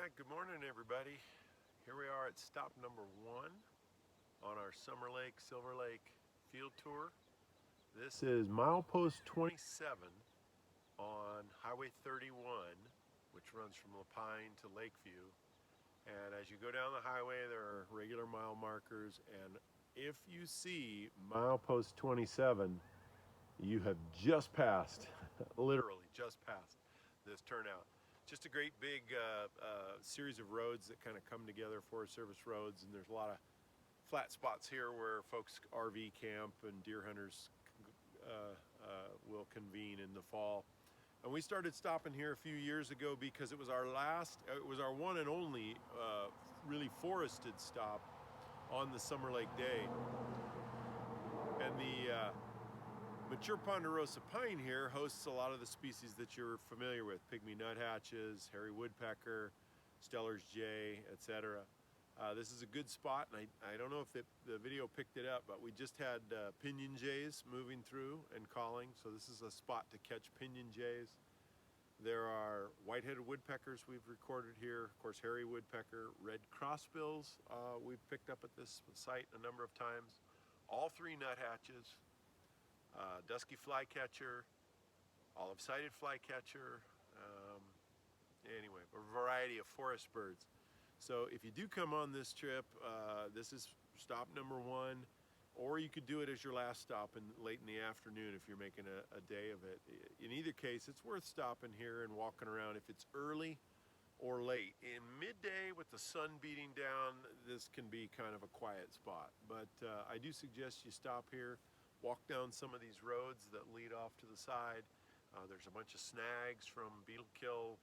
right, good morning everybody. Here we are at stop number 1 on our Summer Lake, Silver Lake field tour. This is milepost 27 on Highway 31, which runs from Lapine to Lakeview. And as you go down the highway, there are regular mile markers, and if you see milepost 27, you have just passed, literally just passed this turnout. Just a great big series of roads that kind of come together, Forest Service roads, and there's a lot of flat spots here where folks RV camp and deer hunters will convene in the fall. And we started stopping here a few years ago because it was our one and only really forested stop on the Summer Lake Day. And the mature ponderosa pine here hosts a lot of the species that you're familiar with: pygmy nuthatches, hairy woodpecker, Steller's jay, etc. This is a good spot, and I don't know if the video picked it up, but we just had pinion jays moving through and calling, so this is a spot to catch pinion jays. There are white-headed woodpeckers we've recorded here, of course hairy woodpecker, red crossbills we've picked up at this site a number of times, all three nuthatches, dusky flycatcher, olive-sided flycatcher, anyway, a variety of forest birds. So if you do come on this trip, this is stop number 1, or you could do it as your last stop late in the afternoon if you're making a day of it. In either case, it's worth stopping here and walking around if it's early or late. In midday with the sun beating down, this can be kind of a quiet spot, but I do suggest you stop here, walk down some of these roads that lead off to the side. There's a bunch of snags from beetle kill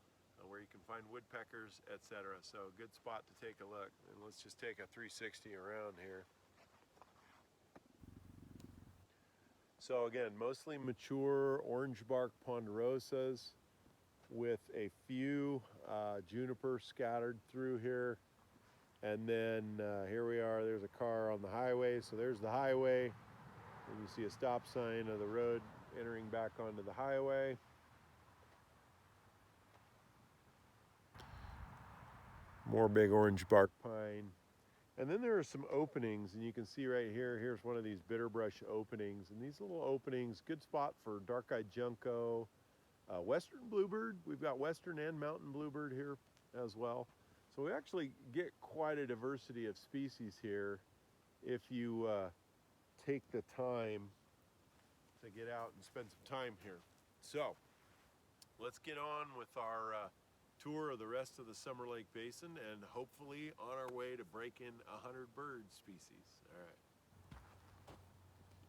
where you can find woodpeckers, etc. So a good spot to take a look. And let's just take a 360 around here. So again, mostly mature orange bark ponderosas with a few juniper scattered through here. And then here we are, there's a car on the highway. So there's the highway, and you see a stop sign of the road entering back onto the highway. More big orange bark pine. And then there are some openings, and you can see right here, here's one of these bitterbrush openings. And these little openings, good spot for dark-eyed junco, western bluebird. We've got western and mountain bluebird here as well. So we actually get quite a diversity of species here if you take the time to get out and spend some time here. So let's get on with our tour of the rest of the Summer Lake Basin, and hopefully on our way to break in 100 bird species. All right.